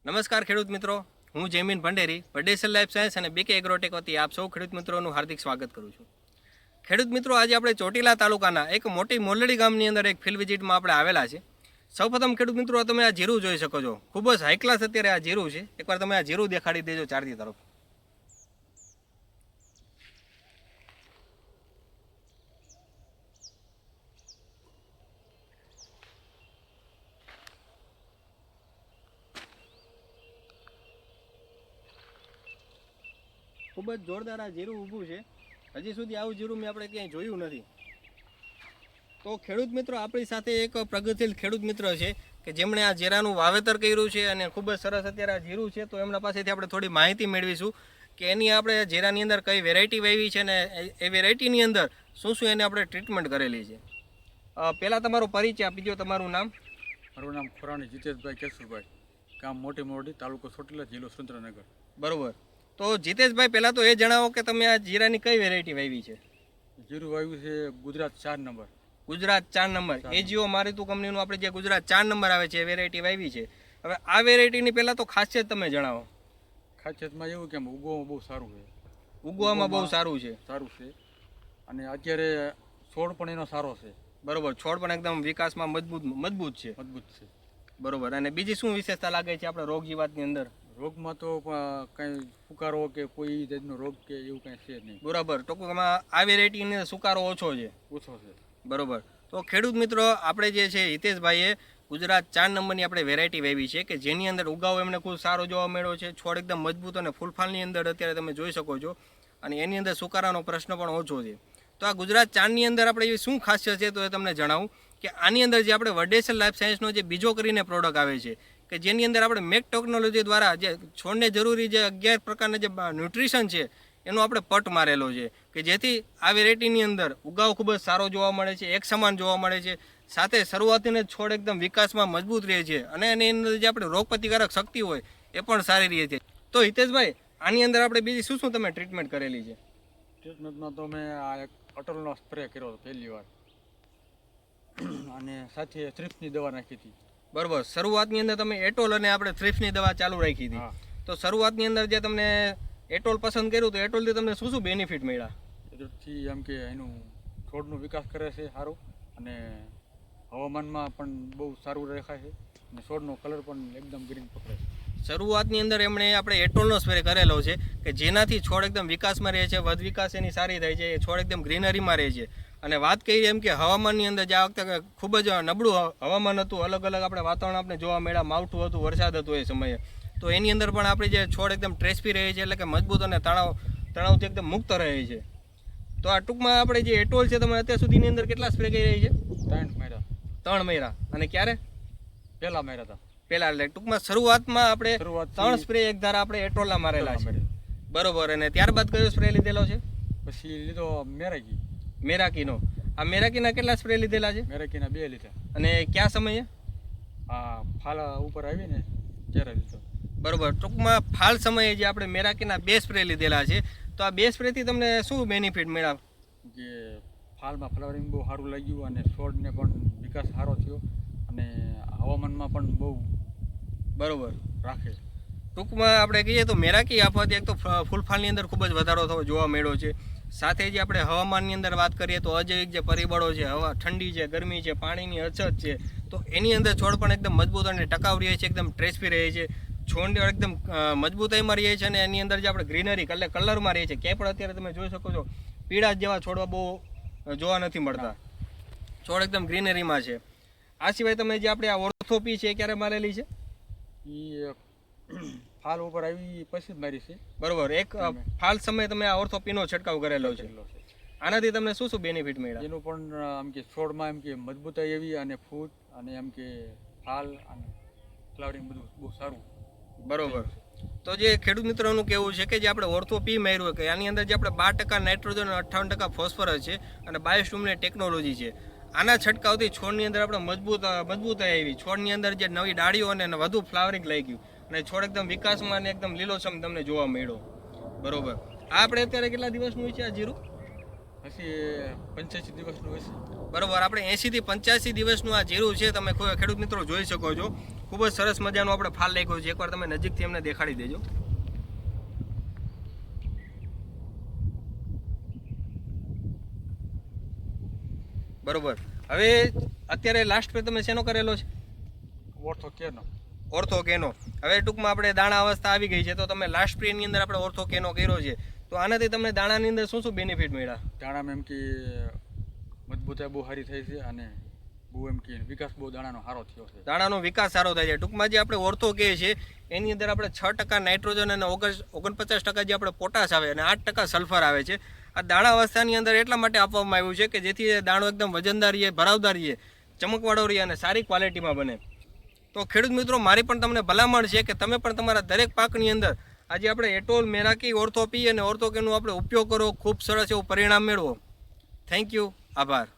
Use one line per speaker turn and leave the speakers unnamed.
નમસ્કાર ખેડૂત મિત્રો, હું જયમીન ભંડેરી પટેસલ લાઈફ સાયન્સ અને બીકે એગ્રોટેક વતી આપ સૌ ખેડૂત મિત્રોનું હાર્દિક સ્વાગત કરું છું. ખેડૂત મિત્રો, આજે આપણે ચોટીલા તાલુકાના એક મોટી મોલડી ગામની અંદર એક ફિલ્ડ વિઝિટમાં આપણે આવેલા છે. સૌપ્રથમ ખેડૂત મિત્રો, તમે આ જીરું જોઈ શકો છો. ખૂબ જ હાઈ ક્લાસ અત્યારે આ જીરું છે. એકવાર તમે આ જીરું દેખાડી દેજો ચારથી તરફ. ખૂબ જ જોરદાર આ જીરું ઊભું છે. હજી સુધી આવું જીરું મેં આપણે ક્યાંય જોયું નથી. તો ખેડૂત મિત્રો, આપણી સાથે એક પ્રગતિશીલ ખેડૂત મિત્ર છે કે જેમણે આ જીરાનું વાવેતર કર્યું છે અને ખૂબ જ સરસ અત્યારે આ જીરું છે. તો એમના પાસેથી આપણે થોડી માહિતી મેળવીશું કે એની આપણે જીરાની અંદર કઈ વેરાયટી વાવી છે અને એ વેરાયટીની અંદર શું શું એને આપણે ટ્રીટમેન્ટ કરેલી છે. પહેલાં તમારો પરિચય આપી દો, તમારું નામ.
મારું નામ ખોરાણી જીતેશભાઈ કેશુભાઈ, ગામ મોટી મોરડી, તાલુકો ચોટીલા, જિલ્લો સુરેન્દ્રનગર.
બરોબર. તો જીતેશભાઈ, પહેલાં તો એ જણાવો કે તમે આ જીરાની કઈ વેરાયટી વાવી છે.
જીરું વાવ્યું છે ગુજરાત 4 નંબર.
ગુજરાત 4 નંબર એજીઓ મારુતિ કંપનીનું આપણે જે ગુજરાત 4 નંબર આવે છે એ વેરાયટી વાવી છે. હવે આ વેરાયટીની પહેલાં તો ખાસિયત તમે જણાવો.
ખાસિયતમાં એવું કે ઉગવામાં બહુ સારું છે.
ઉગવામાં બહુ સારું છે.
અને અત્યારે છોડ પણ એનો સારો છે.
બરોબર. છોડ પણ એકદમ વિકાસમાં મજબૂત છે. બરોબર. અને બીજી શું વિશેષતા લાગે છે આપણે રોગ જીવાતની અંદર?
રોગમાં તો કંઈ ફુકારો કે કોઈ જાતનો રોગ કે એવું કંઈ છે નહીં.
બરાબર. ટૂંકમાં આ વેરાયટીની અંદર સુકારો ઓછો છે. બરોબર. તો ખેડૂત મિત્રો, આપણે જે છે હિતેશભાઈએ ગુજરાત 4 નંબરની આપણે વેરાયટી વાવી છે કે જેની અંદર ઉગાવ એમને ખૂબ સારો જોવા મળ્યો છે. છોડ એકદમ મજબૂત અને ફૂલફાલની અંદર અત્યારે તમે જોઈ શકો છો અને એની અંદર સુકારાનો પ્રશ્ન પણ ઓછો છે. તો આ ગુજરાત 4ની અંદર આપણે એવી શું ખાસિયત છે તો એ તમને જણાવું કે આની અંદર જે આપણે વડેસર લાઈફ સાયન્સનો જે બીજો કરીને પ્રોડક્ટ આવે છે કે જેની અંદર આપણે મેક ટેકનોલોજી દ્વારા જે છોડને જરૂરી જે 11 પ્રકારના જે ન્યુટ્રિશન છે એનો આપણે પટ મારેલો છે કે જેથી આ વેરાયટીની અંદર ઉગાવ ખૂબ જ સારો જોવા મળે છે, એક સમાન જોવા મળે છે. સાથે શરૂઆતથી છોડ એકદમ વિકાસમાં મજબૂત રહે છે અને એની અંદર જે આપણે રોગ પ્રતિકારક શક્તિ હોય એ પણ સારી રહે છે. તો હિતેશભાઈ, આની અંદર આપણે બીજી શું શું તમે ટ્રીટમેન્ટ કરેલી છે?
ટ્રીટમેન્ટમાં તો મેં આ એક અટલનો સ્પ્રે કર્યો હતો પહેલી વાર, અને સાથે થ્રિપ્સની દવા નાખી હતી.
બરોબર. શરૂઆતની અંદર તમે એટોલ અને આપણે થ્રિપ્સની દવા ચાલુ રાખી હતી. તો શરૂઆતની અંદર જે તમને એટોલ પસંદ કર્યું તો એટોલથી તમને શું શું બેનિફિટ મળ્યા?
એથી એમ કે એનું છોડનો વિકાસ કરે છે સારું, અને હવામાનમાં પણ બહુ સારું દેખાય છે, અને છોડનો કલર પણ એકદમ ગ્રીન પકડે છે.
શરૂઆતની અંદર એમણે આપણે એટોલનો સ્પ્રે કરેલો છે કે જેનાથી છોડ એકદમ વિકાસમાં રહે છે, વધ વિકાસ એની સારી થાય છે, છોડ એકદમ ગ્રીનરીમાં રહે છે. અને વાત કરીએ એમ કે હવામાનની અંદર જે આ વખતે ખૂબ જ નબળું હવામાન હતું, અલગ અલગ આપણે વાતાવરણ આપણે જોવા મળ્યા, માવઠું હતું, વરસાદ હતો એ સમયે, તો એની અંદર પણ આપણે જે છોડ એકદમ ટ્રેસ્પી રહે છે, એટલે કે મજબૂત અને તણાવથી એકદમ મુક્ત રહે છે. તો આ ટૂંકમાં આપણે જે એટોલ છે તમે અત્યાર સુધીની અંદર કેટલા સ્પ્રે કરી રહી છે? 3 મહિના. અને ક્યારે?
પહેલા માર્યા હતા.
એટલે ટૂંકમાં શરૂઆતમાં આપણે 3 સ્પ્રે એક ધારા આપણે એટોલના મારેલા છે. બરોબર. અને ત્યારબાદ કયો સ્પ્રે લીધેલો છે?
પછી લીધો
મેરાકીનો. આ મેરાકીના કેટલા સ્પ્રે લીધેલા છે?
મેરાકીના 2 લીધા.
અને કયા સમયે?
ફાલ ઉપર આવી ને ત્યારે લીધો.
બરોબર. ટૂંકમાં ફાલ સમયે જે આપણે મેરાકીના 2 સ્પ્રે લીધેલા છે. તો આ 2 સ્પ્રેથી તમને શું બેનિફિટ મળ્યા?
કે ફાલમાં ફ્લાવરિંગ બહુ સારું લાગ્યું, અને છોડને પણ વિકાસ સારો થયો, અને હવામાનમાં પણ બહુ
બરોબર
રાખે.
ટૂંકમાં આપણે કહીએ તો મેરાકી આપવાથી એક તો ફૂલફાલની અંદર ખૂબ જ વધારો થવો જોવા મળ્યો છે. સાથે જે આપણે હવામાનની અંદર વાત કરીએ તો અજૈવિક જે પરિબળો છે, હવા ઠંડી છે, ગરમી છે, પાણીની અછત છે, તો એની અંદર છોડ પણ એકદમ મજબૂત અને ટકાઉ રહે છે, એકદમ ટ્રેસ્પી રહે છે, છોડ એકદમ મજબૂતાઈમાં રહે છે, અને એની અંદર જે આપણે ગ્રીનરી કલરમાં રહે છે. ક્યાંય પણ અત્યારે તમે જોઈ શકો છો પીળા જેવા છોડવા બહુ જોવા નથી મળતા, છોડ એકદમ ગ્રીનરીમાં છે. આ સિવાય તમે જે આપણે આ ઓર્થોપી છે એ ક્યારે મારેલી છે?
એ ફાલ ઉપર આવી પછી મારી છે.
બરોબર. એક ફાલ સમયે તમે આ ઓર્થોપીનો છંટકાવ કરેલો છે. આનાથી તમને શું શું બેનિફિટ મળ્યા?
એનું પણ આમ કે છોડમાં એમ કે મજબૂતાઈ એવી, અને ફૂટ, અને એમ કે ફાલ અને ફ્લાવરિંગ બધું બહુ સારું.
બરોબર. તો જે ખેડૂત મિત્રોનું કહેવું છે કે જે આપણે ઓર્થોપી માર્યું કે આની અંદર જે આપણે 12% નાઇટ્રોજન અને 58% ફોસ્ફરસ છે અને બાયોસ્ટુમની ટેકનોલોજી છે, આના છંટકાવથી છોડની અંદર આપણે મજબૂતાઈ આવી, છોડની અંદર જે નવી ડાળીઓ અને વધુ ફ્લાવરિંગ લઈ ગયું, અને છોડ એકદમ વિકાસમાં અને એકદમ લીલોછમ તમને જોવા મળ્યો. બરોબર. આ આપણે અત્યારે કેટલા દિવસનું હોય છે આ જીરું?
પછી 85 દિવસનું હોય છે.
બરોબર. આપણે 80 થી 85 દિવસનું આ જીરું છે, તમે ખેડૂત મિત્રો જોઈ શકો છો. ખૂબ જ સરસ મજાનું આપણે ફાલ લાગ્યું છે. એકવાર તમે નજીકથી એમને દેખાડી દેજો. બરોબર. હવે અત્યારે લાસ્ટ પે તમે શેનો કરેલો છે?
ઓર્થો કેનો.
ઓર્થો કેનો. હવે ટૂંકમાં આપણે દાણા અવસ્થા આવી ગઈ છે તો તમે લાસ્ટ સ્પ્રેની અંદર આપણે ઓર્થો કેનો કર્યો છે, તો આનાથી તમને દાણાની અંદર શું શું બેનિફિટ મળ્યા?
દાણામાં એમ કે મજબૂતાઈ બહુ સારી થઈ છે અને બહુ એમ કે વિકાસ બહુ દાણાનો સારો થયો છે.
દાણાનો વિકાસ સારો થાય છે. ટૂંકમાં જે આપણે ઓર્થો કહે છે એની અંદર આપણે 6% નાઇટ્રોજન અને 49% જે આપણે પોટાશ આવે અને 8% સલ્ફર આવે છે. આ દાણા અવસ્થાની અંદર એટલા માટે આપવામાં આવ્યું છે કે જેથી દાણો એકદમ વજનદાર રહે, ભરાવદાર રહે, ચમકવાળો રહે અને સારી ક્વોલિટીમાં બને. તો ખેડૂત મિત્રો, મારી પણ તમને ભલામણ છે કે તમે પણ તમારા દરેક પાકની અંદર આજે આપણે એટોલ, મેરાકી, ઓર્થો પી અને ઓર્થો કેનો આપણે ઉપયોગ કરો. ખૂબ સરસ એવું પરિણામ મેળવો. Thank you. આભાર.